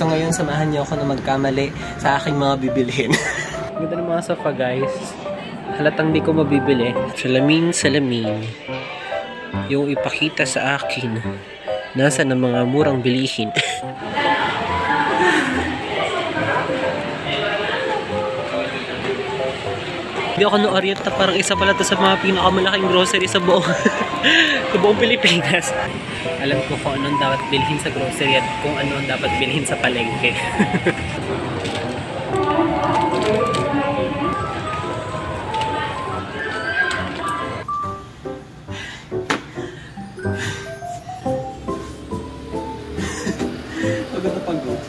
So ngayon, samahan niyo ako na magkamali sa aking mga bibilhin. Ganda ng mga sofa, guys. Halatang di ko mabibili. Salamin. Yung ipakita sa akin. Nasa ng mga murang bilihin. Hindi ako na-orient na parang isa pala to sa mga pinakamalaking grocery sa buong Pilipinas. Alam ko kung anong dapat bilhin sa grocery at kung ano ang dapat bilhin sa palengke. Pagod na pagod.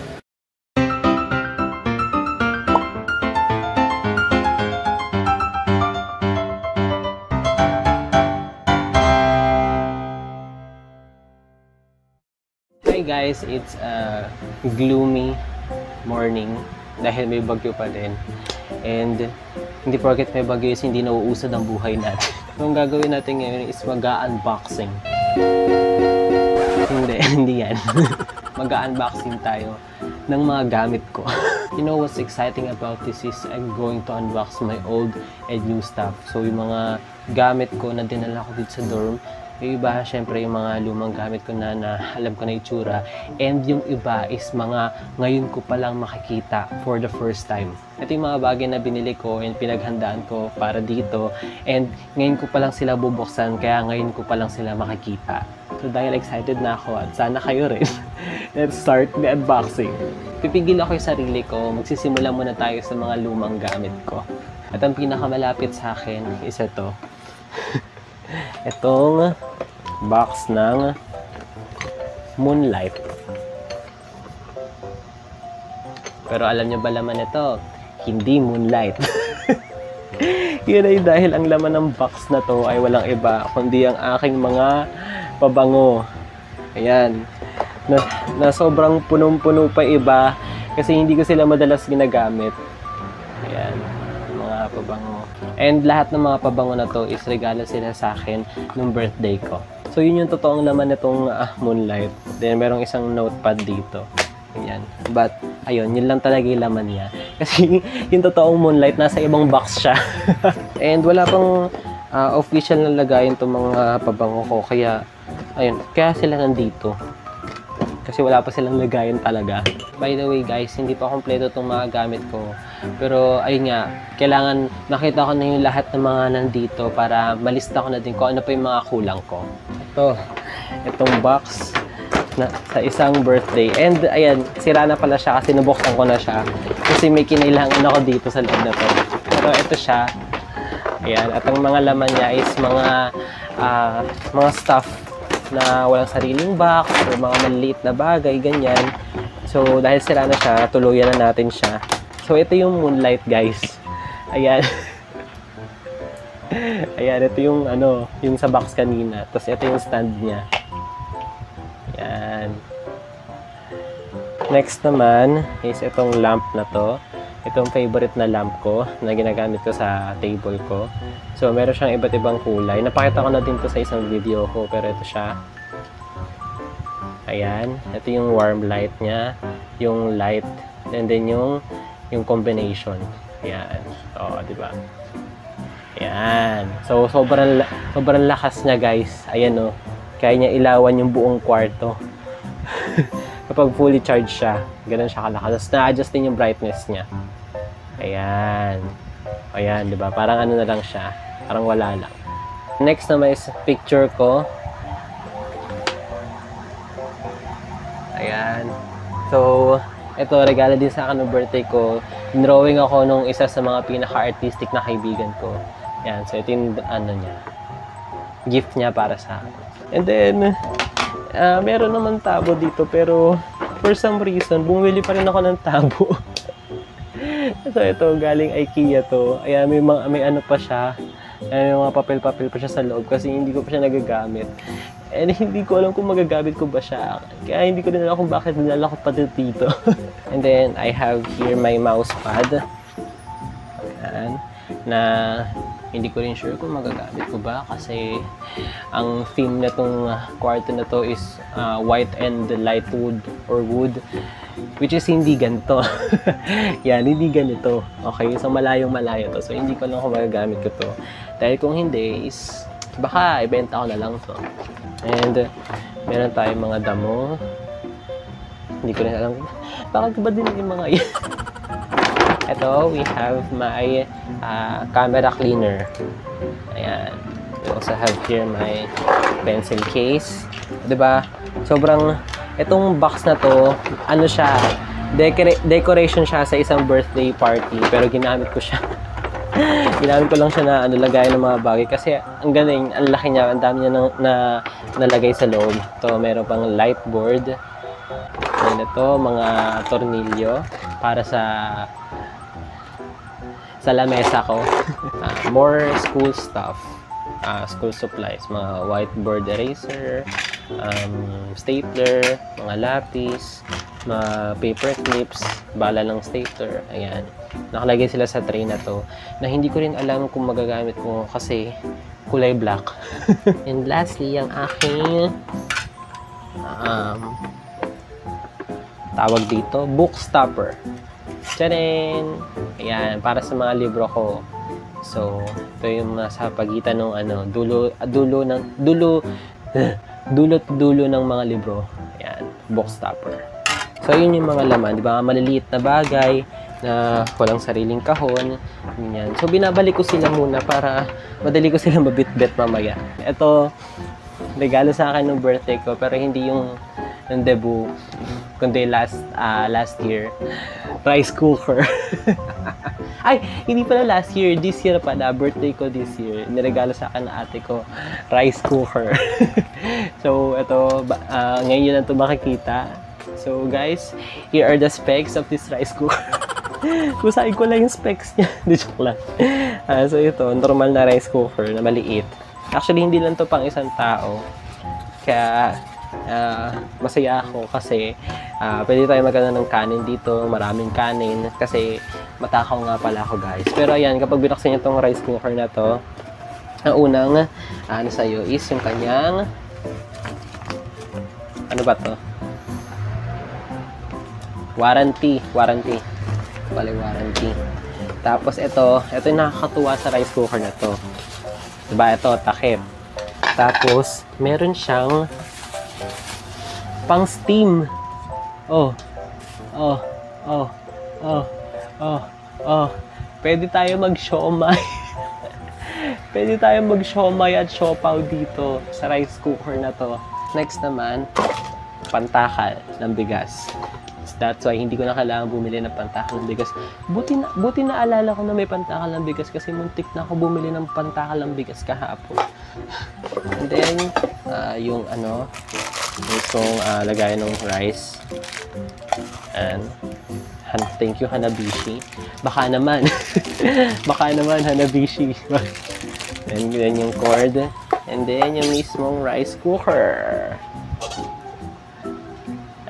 Hi guys, it's a gloomy morning dahil may bagyo pa din. And hindi porket may bagyo is hindi nauusad ang buhay natin. So, ang gagawin natin ngayon is mag-unboxing. Hindi yan. Mag-unboxing tayo ng mga gamit ko. You know what's exciting about this is I'm going to unbox my old and new stuff. So yung mga gamit ko na dinala ko dito sa dorm, yung iba, syempre, yung mga lumang gamit ko na alam ko na itsura. And yung iba is mga ngayon ko palang makikita for the first time. Ito yung mga bagay na binili ko and pinaghandaan ko para dito. And ngayon ko palang sila bubuksan, kaya ngayon ko palang sila makikita. So dahil excited na ako at sana kayo rin, let's start the unboxing. Pipigil ako yung sarili ko, magsisimula muna tayo sa mga lumang gamit ko. At ang pinakamalapit sa akin is ito. Itong box ng Moonlight. Pero alam nyo ba laman ito? Hindi Moonlight. Yun ay dahil ang laman ng box na to ay walang iba kundi ang aking mga pabango. Ayan. Na sobrang punong-puno pa iba kasi hindi ko sila madalas ginagamit. Ayan. Mga pabango. And lahat ng mga pabango na to is regalo sila sa akin nung birthday ko. So yun yung totoong laman nitong Moonlight. Then merong isang notepad dito. Ayan. But ayun, yun lang talaga yung laman niya. Kasi yung totoong Moonlight nasa ibang box siya. And wala pang official na lagayan itong mga pabango ko. Kaya ayun, kaya sila nandito. Kasi wala pa silang lagayan talaga. By the way guys, hindi pa kompleto itong mga gamit ko. Pero ayun nga, kailangan nakita ko na yung lahat ng mga nandito para malista ko na din kung ano pa yung mga kulang ko. Itong box na, sa isang birthday. And ayan, sira na pala siya kasi nabuksan ko na siya. Kasi may kinailangan ako dito sa loob na to. Pero ito siya. Ayan, at ang mga laman niya is mga stuff na walang sariling box o mga maliit na bagay, ganyan. So, dahil sira na siya, tuluyan na natin siya. So, ito yung Moonlight, guys. Ayan. Ayan, ito yung yung sa box kanina. Tapos, ito yung stand niya. Ayan. Next naman is itong lamp na to. Itong favorite na lamp ko na ginagamit ko sa table ko. So, meron siyang iba't ibang kulay. Napakita ko na din to sa isang video ko, pero ito siya. Ayan. Ito yung warm light niya. Yung light. And then yung combination. Ayan. O, diba? Ayan. So, sobrang lakas niya, guys. Ayan, o. Kaya niya ilawan yung buong kwarto. Kapag fully charged siya, ganun siya kalakas. Tapos na-adjust din yung brightness niya. Ayan. Ayan, diba? Parang ano na lang siya. Parang wala lang. Next naman is picture ko. Ayan. So, ito, regalo din sa akin ng birthday ko. Drawing ako nung isa sa mga pinaka-artistic na kaibigan ko. Ayan. So, ito yung niya. Gift niya para sa akin. And then, meron naman tabo dito pero for some reason, bumili pa rin ako ng tabo. So ito, galing IKEA to. Ayan, may ano pa siya. May mga papel-papel pa siya sa loob kasi hindi ko pa siya nagagamit. And hindi ko alam kung magagamit ko ba siya. Kaya hindi ko din alam kung bakit dinala ko pa dito. And then, I have here my mouse pad. Ayan. Na Hindi ko rin sure kung magagamit ko ba kasi ang theme na tong kwarto na to is white and light wood or wood, which is hindi ganito. Yan, hindi ganito. Okay, so malayong malayo to. So hindi ko lang kung magagamit ko to. Dahil kung hindi is baka ibenta ko na lang to. And meron tayong mga damo. Hindi ko rin alam. Bakit ba din yung mga yan? Ito, we have my camera cleaner. Ayan. We also have here my pencil case. Diba? Sobrang, itong box na to, ano siya, decoration siya sa isang birthday party. Pero ginamit ko siya. Ginamit ko lang siya na lagay ng mga bagay. Kasi ang galing, ang laki niya, ang dami niya na nalagay sa loob. Ito, meron pang light board. Ayan ito, mga tornilyo para sa lamesa ko. More school stuff. School supplies. Mga whiteboard eraser, stapler, mga lapis, mga paper clips, bala ng stapler. Ayan. Nakalagay sila sa tray na to na hindi ko rin alam kung magagamit ko kasi kulay black. And lastly, ang aking tawag dito, book stopper. Tcharin! Ayan, para sa mga libro ko. So, ito yung nasa pagitan ng dulo ng mga libro. Ayan, book stopper. So, yun yung mga laman, di ba? Maliliit na bagay na walang sariling kahon. Ganyan. So, binabalik ko sila muna para madali ko sila mabit-bit mamaya. Ito, regalo sa akin ng birthday ko, pero hindi yung debut, kundi last year. Rice cooker. Ay, hindi pala last year. This year pala. Birthday ko this year. Niregalo sa akin na ate ko. Rice cooker. So, ito. Ngayon yun lang ito makikita. So, guys, here are the specs of this rice cooker. Busahin ko lang yung specs niya. Di joke lang. So, ito. Normal na rice cooker na maliit. Actually, hindi lang to pang isang tao. Kaya, masaya ako kasi pwede tayo magkaroon ng kanin dito, maraming kanin kasi matakaw nga pala ako guys. Pero ayan, kapag binuksan niyo itong rice cooker na to, ang unang sa'yo is yung kanyang ano ba to? Warranty. Bale, warranty. Tapos ito yung nakakatuwa sa rice cooker na to. Diba? Ito, takip. Tapos, meron siyang pang steam. Pwede tayo mag-siomay. Pwede tayo mag-siomay at siopaw dito sa rice cooker na to. Next naman, pantakal ng bigas. That's why hindi ko na kailangan bumili ng pantakal ng bigas. Buti na alala ko na may pantakal ng bigas kasi muntik na ako bumili ng pantakal ng bigas kahapon. And then, yung gustong lagayan ng rice. And thank you Hanabishi. Baka naman Hanabishi. And then yung cord. And then yung mismong rice cooker.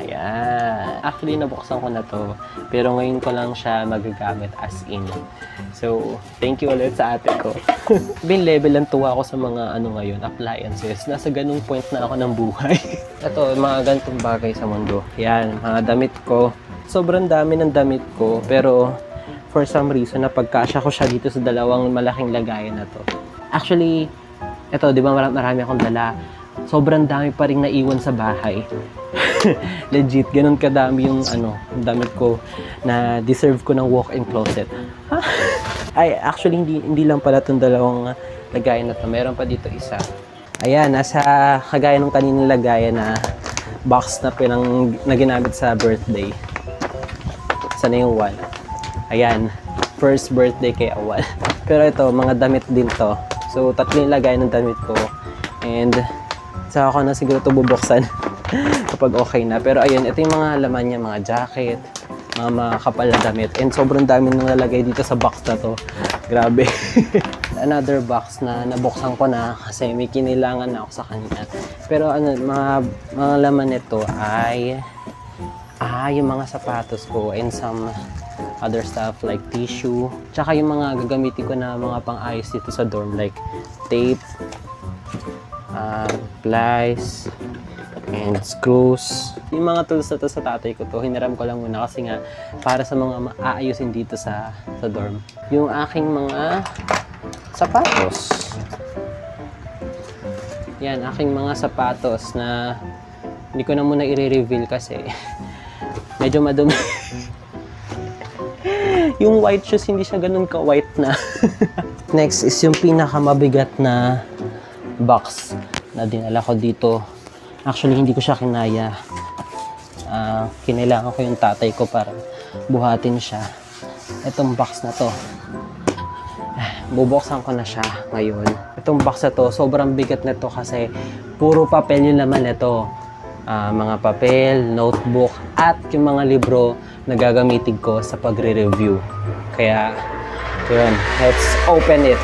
Ayan. Actually, nabuksan ko na to. Pero ngayon ko lang siya magagamit as in. So, thank you ulit sa ate ko. Bin level ang tuwa ako sa mga ngayon, appliances. Nasa ganung point na ako ng buhay. Ito, mga ganitong bagay sa mundo. Yan, mga damit ko. Sobrang dami ng damit ko. Pero, for some reason, napagkasya ko siya dito sa dalawang malaking lagayan na to. Actually, ito, di ba marami akong dala. Sobrang dami pa rin naiwan sa bahay. Legit, ganun kadami yung damit ko na deserve ko ng walk-in closet. Ay, actually, hindi lang pala itong dalawang lagayan na to. Meron pa dito isa. Ayan, nasa kagaya ng kaninang lagayan na box na ginamit sa birthday. Sana yung one. Ayan, first birthday kay Awan. Pero ito, mga damit din to. So, tatlo yung lagayan ng damit ko. And, saka ako na siguro ito bubuksan kapag okay na. Pero ayun, ito yung mga laman niya, mga jacket, mga kapal na damit. And sobrang dami nang nalagay dito sa box na to. Grabe. Another box na nabuksan ko na kasi may kinilangan na ako sa kanya. Pero mga laman nito ay yung mga sapatos ko and some other stuff like tissue. Tsaka yung mga gagamitin ko na mga pang-ayos dito sa dorm like tape, plies, and screws. Yung mga tools na to sa tatay ko to, hiniram ko lang muna kasi nga para sa mga aayusin dito sa dorm. Yung aking mga sapatos. Yan, aking mga sapatos na hindi ko na muna i-reveal kasi medyo madumi. Yung white shoes, hindi siya ganun ka-white na. Next is yung pinakamabigat na box na dinala ko dito. Actually, hindi ko siya kinaya. Kinailangan ko yung tatay ko para buhatin siya. Itong box na to. Bubuksan ko na siya ngayon. Itong box na to, sobrang bigat na to kasi puro papel yung laman nito. Mga papel, notebook, at yung mga libro na gagamitin ko sa pagre-review. Kaya, yun, let's open it.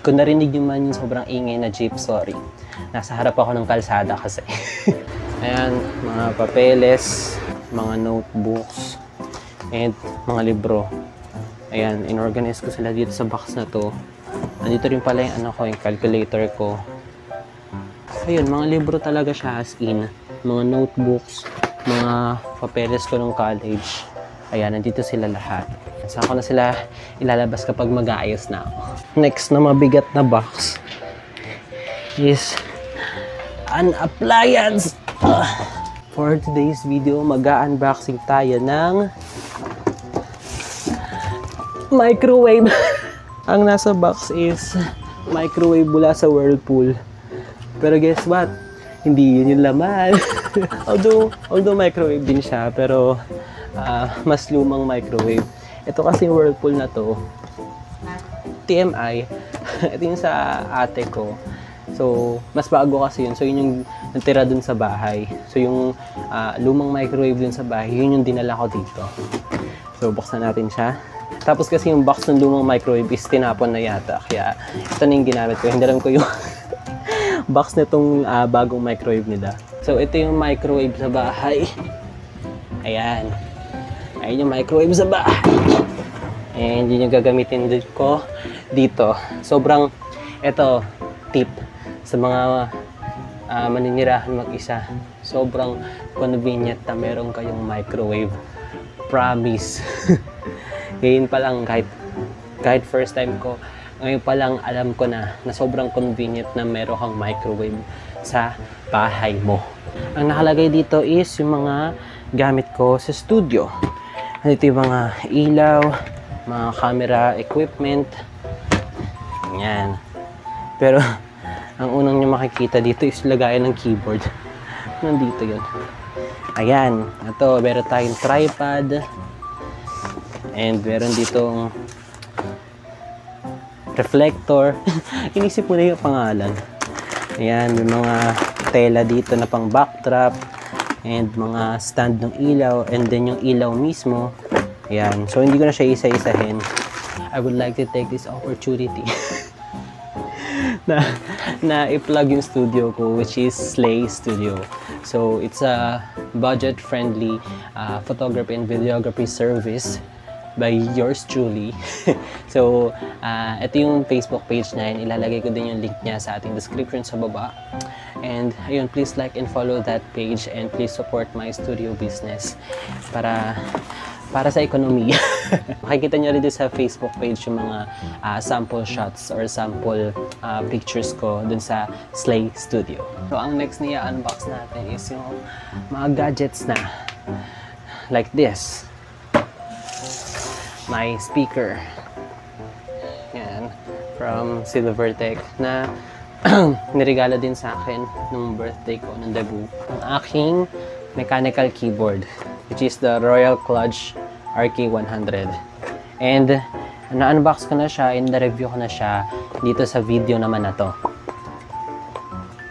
Kung narinig nyo man yung sobrang ingay na jeep, sorry. Nasa harap ako ng kalsada kasi. Ayan, mga papeles, mga notebooks, and mga libro. Ayan, inorganize ko sila dito sa box na to. Nandito rin pala yung yung calculator ko. Ayun, mga libro talaga siya as in. Mga notebooks, mga papeles ko ng college. Ayan, nandito sila lahat. Saan ko na sila ilalabas kapag mag-aayos na ako. Next na mabigat na box is an appliance. For today's video, mag-unboxing tayo ng microwave. Ang nasa box is microwave mula sa Whirlpool. Pero guess what? Hindi yun yung laman. although microwave din siya, pero mas lumang microwave. Ito kasi yung Whirlpool na to, TMI, ito yung sa ate ko. So, mas bago kasi yun. So, yun yung natira dun sa bahay. So, yung lumang microwave dun sa bahay, yun yung dinala ko dito. So, buksan natin siya. Tapos kasi yung box ng lumang microwave is tinapon na yata. Kaya, ito na yung ginamit ko. Hindi alam ko yung box nitong bagong microwave nila. So, ito yung microwave sa bahay. Ayan. Ayan yung microwave sa bahay. And yun yung gagamitin ko dito. Sobrang, ito, tip sa mga maninirahan mag-isa. Sobrang convenient na meron kayong microwave. Promise. Ngayon pa lang, kahit first time ko, ngayon pa lang alam ko na sobrang convenient na meron kang microwave sa bahay mo. Ang nakalagay dito is yung mga gamit ko sa studio. Ito yung mga ilaw, mga camera equipment. Yan. Pero ang unang nyo makikita dito is lagayan ng keyboard. Nandito yun. Ayan. Ito, meron tayong tripod. And meron ditong reflector. Inisip mo na yung pangalan. Ayan, may mga tela dito na pang backdrop. And mga stand ng ilaw. And then yung ilaw mismo. Ayan. So, hindi ko na siya isa-isahin. I would like to take this opportunity na i-plug yung studio ko, which is Slay Studio. So, it's a budget-friendly photography and videography service by yours truly. So, ito yung Facebook page na yun. Ilalagay ko din yung link niya sa ating description sa baba. And, ayun, please like and follow that page and please support my studio business para sa ekonomiya. Makikita nyo rin din sa Facebook page yung mga sample shots or sample pictures ko dun sa Slay Studio. So, ang next na i-unbox natin is yung mga gadgets na like this. My speaker. Yan. From Silvertech na niregalo din sa akin nung birthday ko, nung debut. Ang aking mechanical keyboard, which is the Royal Kludge RK100. And na-unbox ko na siya and na-review ko na siya dito sa video naman na to.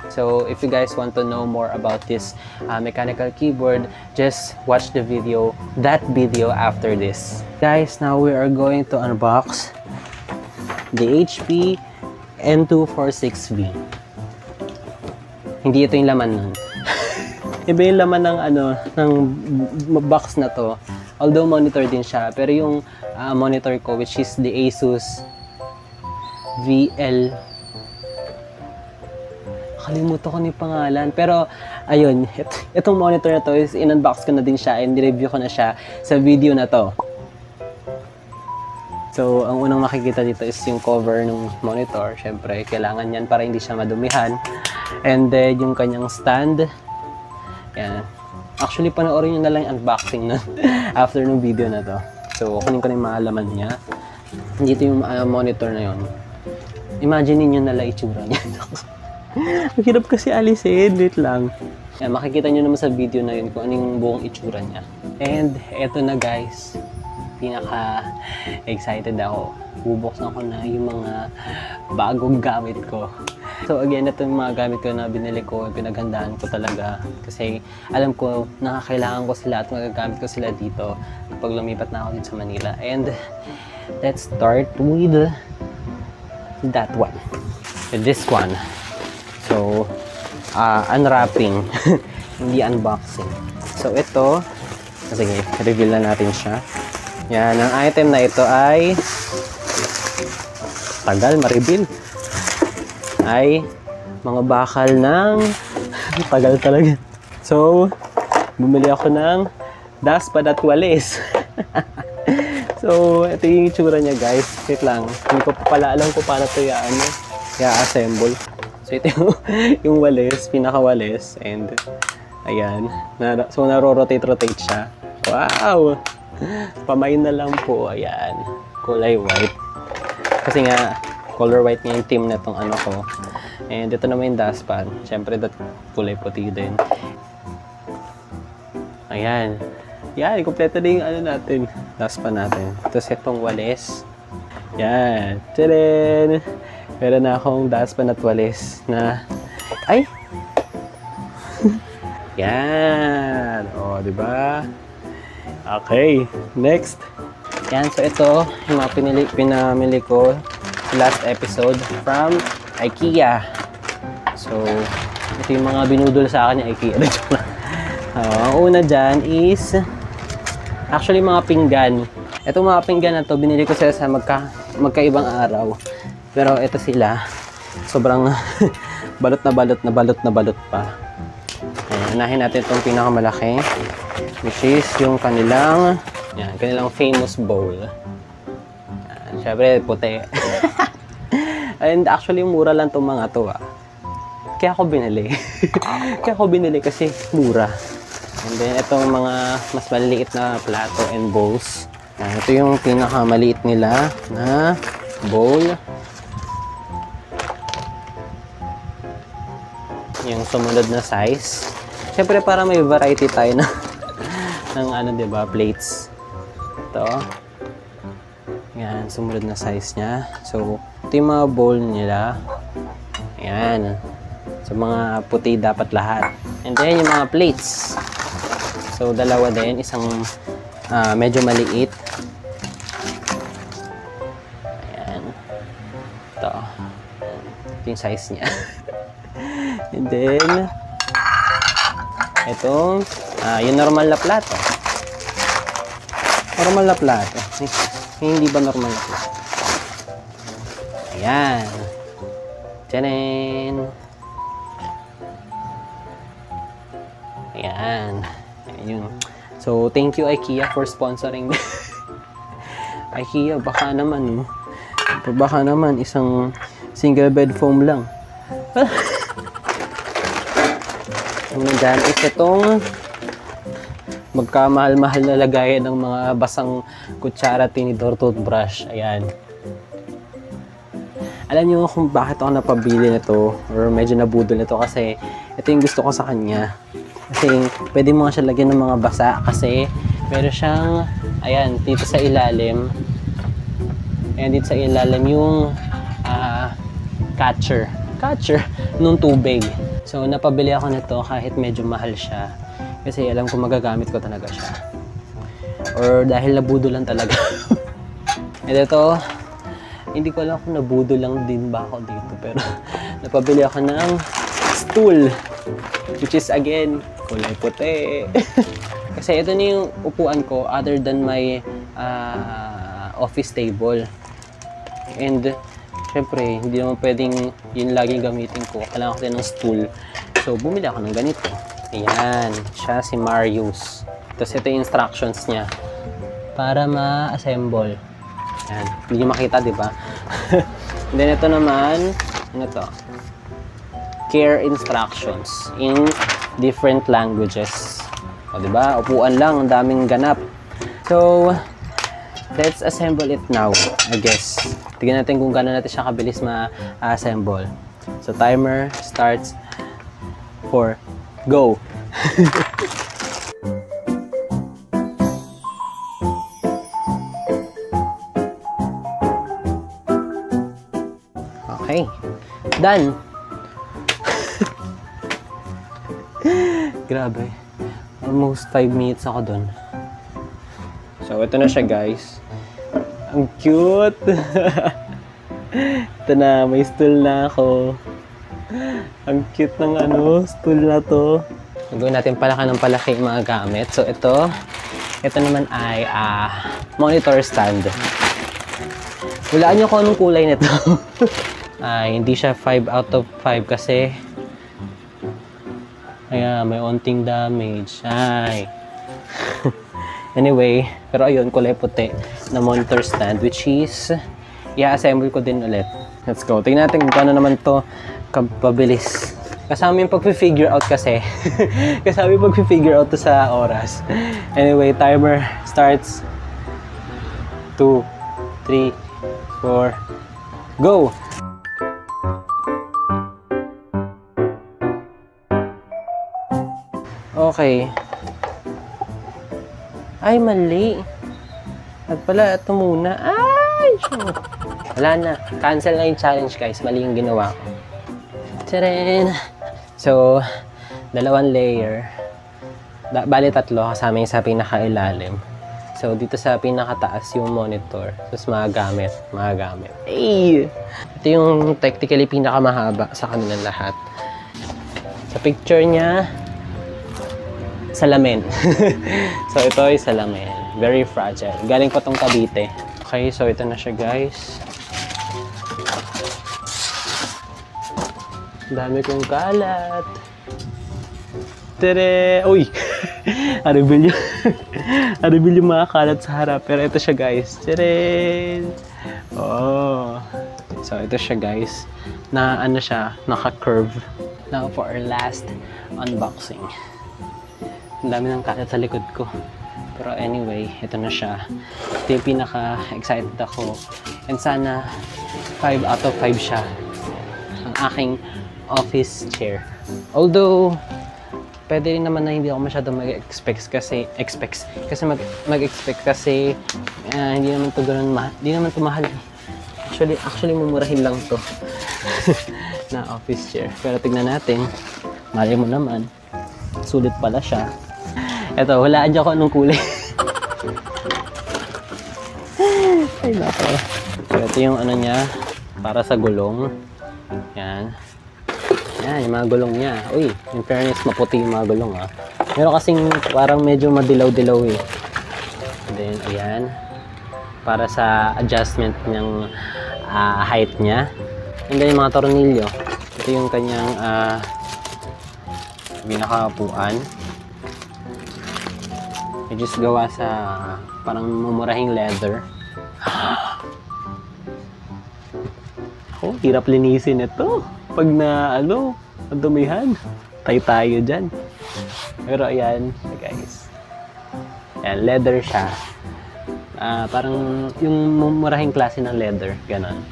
So, if you guys want to know more about this mechanical keyboard, just watch the video, that video after this. Guys, now we are going to unbox the HP N246V. Hindi ito yung laman nun. Iba yung laman ng ng box na to. Although monitor din siya, pero yung monitor ko, which is the Asus VL, kalimutan ko yung pangalan. Pero, ayun, itong monitor na to is in-unbox ko na din siya and review ko na siya sa video na to. So, ang unang makikita dito is yung cover ng monitor. Siyempre, kailangan yan para hindi siya madumihan. And then, yung kanyang stand. Yan. Actually, panoorin nyo na lang yung unboxing na after ng video na to. So, kunin ko na yung mga laman niya. Dito yung monitor na yon. Imagine niyo na lang itsura niya. Ang hirap kasi alisin. Wait lang. Yan, makikita nyo naman sa video na yun kung anong buong itsura niya. And, eto na guys. Pinaka-excited ako. Bubuksan ko na yung mga bagong gamit ko. So again, ito yung mga gamit ko na binili ko, pinaghandaan ko talaga. Kasi alam ko na kailangan ko sila at magagamit ko sila dito kapag lumipat na ako dito sa Manila. And let's start with that one. With this one. So, unwrapping. Hindi unboxing. So ito, sige, reveal na natin siya. Yan, ang item na ito ay tagal ma-reveal. Ay mga bakal ng tagal talaga. So, bumili ako ng dustpan at walis. So, ito yung itsura niya guys. Wait lang. Hindi ko pala alam kung paano ito i-assemble. So, ito yung walis, pinaka-walis. And, ayan. So, naro-rotate siya. Wow! Pamain na lang po. Ayan. Kulay white. Kasi nga, color white nga yung team na itong ano ko. And ito naman yung dustpan. Siyempre, kulay puti din. Ayan. Yan, kompleto na yung ano natin. Dustpan natin. Tapos itong walis. Yan. Tadaan! Meron na akong dustpan at walis na... Ay! Yan! O, diba? Okay. Next. Yan. So, ito yung mga pinamili ko last episode from IKEA. So, ito yung mga binudol sa akin ng IKEA. Ang una dyan is actually mga pinggan. Itong mga pinggan na to, binili ko sila sa magkaibang araw. Pero ito sila, sobrang balot na balot pa. Ayan, unahin natin itong pinakamalaki, which is yung kanilang famous bowl. Siyempre, puti. And actually, mura lang itong mga to. Kaya ako binili. Kasi mura. And then, itong mga mas maliliit na plato and bowls. Ito yung pinakamaliit nila na bowl. Yung sumunod na size. Siyempre, para may variety tayo ng diba, plates. Ito. Yan, sumunod na size niya. So, ito yung mga bowl nila. Ayan. So, mga puti dapat lahat. And then, yung mga plates. So, dalawa din. Isang medyo maliit. Ayan. Ito. Ito yung size niya. And then, itong, yung normal na plato. Normal na plato. Hindi ba normal na plato? Ayan. Tchanen! Ayan. Ayun. So, thank you IKEA for sponsoring. IKEA, baka naman, isang single bed foam lang. Ano dyan is itong magkamahal-mahal na lagayan ng mga basang kutsara, tinidor, toothbrush. Ayan. Alam niyo kung bakit ako napabili nito or medyo nabudol nito kasi ito yung gusto ko sa kanya. Kasi pwede mo nga siya lagyan ng mga basa kasi meron siyang, ayan, dito sa ilalim. Ayan, dito sa ilalim yung catcher nung tubig. So, napabili ako nito kahit medyo mahal siya. Kasi alam ko magagamit ko talaga siya. Or dahil nabudo lang talaga. And ito, hindi ko alam kung nabudo lang din ba ako dito. Pero napabili ako ng stool. Which is again, kulay puti. Kasi ito na yung upuan ko other than my office table. And syempre, hindi naman pwedeng yun laging gamitin ko. Kailangan ko din ng stool. So, bumili ako ng ganito. Ayan, siya si Marius. Tapos ito yung instructions niya para ma-assemble. Ayan, hindi nyo makita, di ba? And then ito naman, ano to? Care instructions in different languages. O, di ba? Upuan lang, ang daming ganap. So, let's assemble it now, I guess. Tignan natin kung gano'n natin siya kabilis ma-assemble. So, timer starts for go. Okay. Done. Grabe. Almost 5 minutes ako dun. So, ito na siya, guys. Ang cute! Ito na, may stool na ako. Ang cute ng stool na to. Gagawin natin palaki ng palaki yung mga gamit. So, ito naman ay monitor stand. Hulaan nyo kung anong kulay nito. Hindi siya 5 out of 5 kasi may onting damage. Anyway, pero ayun, kulay puti na monitor stand, which is i-assemble ko din ulit. Let's go. Tingnan natin kung paano naman to kapabilis. Kasama yung pag-figure out kasi. Kasama yung pag-figure out to sa oras. Anyway, timer starts. 2, 3, 4, go! Okay. Ay, mali. At pala, ito muna. Ay! Wala na. Cancel na yung challenge, guys. Mali yung ginawa ko. Tcharin! So, 2 layer. Bali 3 kasama yung sa pinakailalim. So, dito sa pinakataas yung monitor. Tapos mga gamit. Ay! Ito yung technically pinakamahaba sa kanilang lahat. Sa picture niya, salamin. So, ito ay salamin. Very fragile. Galing pa tong Cavite. Okay, so ito na siya, guys. Dami kong kalat. Tere! Uy! Aribil yung mga kalat sa harap. Pero ito siya, guys. Tere! Oh! So, ito siya, guys. Na ano siya, naka-curve. Now for our last unboxing. Ang dami ng kalat sa likod ko. Pero anyway, ito na siya. Ito yung pinaka-excited ako. And sana 5 out of 5 siya. Ang aking office chair. Although, pwede rin naman na hindi ako masyadong mag-expect kasi hindi naman to ganun hindi naman to mahal. Actually mumurahin lang to na office chair. Pero tignan natin. Mali mo naman. Sulit pala siya. Ito, hulaan dyan ko anong kulay. Ay, nako. So, ito yung ano niya, para sa gulong. Yan. Yan, yung mga gulong niya. Uy, in fairness, maputi yung mga gulong, Meron kasing parang medyo madilaw-dilaw, eh. And then, ayan. Para sa adjustment ng height niya. And then, yung mga tornilyo. Ito yung kanyang pinakaupuan. Just gawa sa parang mumurahing leather. Oh, hirap linisin ito. Pag na, dumihan. Tayo dyan. Pero ayan, guys. Ayan, leather siya. Parang yung mumurahing klase ng leather. Ganon.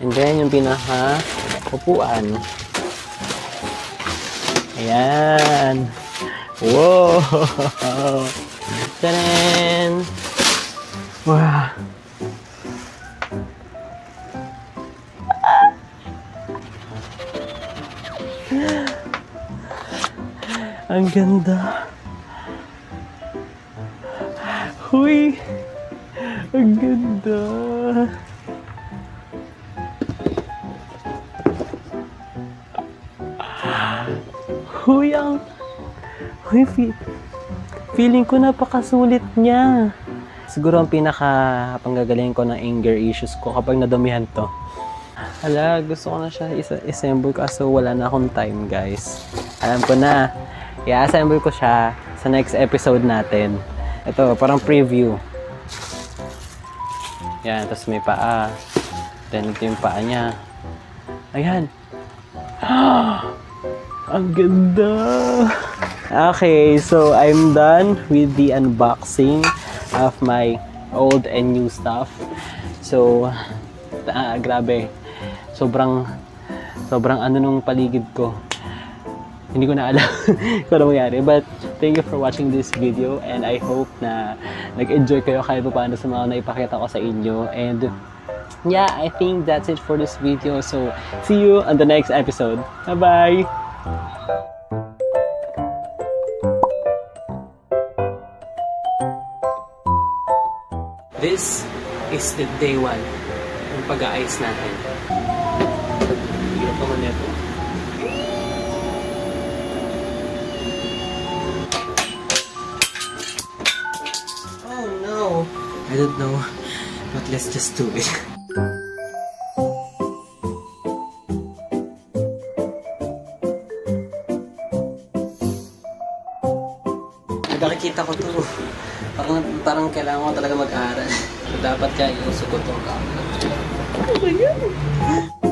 And then, yung pinaka-upuan. Ayan. Wow! Tadaan! Wow! Ang ganda! Huy! Ang ganda! Huy, huy, feeling ko napakasulit niya. Siguro ang pinaka-panggagaling ko ng anger issues ko kapag nadumihan to. Hala, gusto ko na siya i-assemble kaso wala na akong time, guys. Alam ko na. I-assemble ko siya sa next episode natin. Ito, parang preview. Yan, tapos may paa. Then ito yung paa niya. Ayan. Ang ganda! Okay, so I'm done with the unboxing of my old and new stuff. So, grabe. Sobrang ano nung paligid ko. Hindi ko na alam kung ano mangyari. But, thank you for watching this video and I hope na nag-enjoy kayo kahit paano sa mga naipakita ko sa inyo. And, yeah, I think that's it for this video. So, see you on the next episode. Bye-bye! This is the day 1 ng pag-aayos natin. Hirap naman ito. Oh no! I don't know, but let's just do it. Nakikita ko to. Parang kailangan ko talaga mag-aral. Dapat kaya iusok ko to. Oh my God!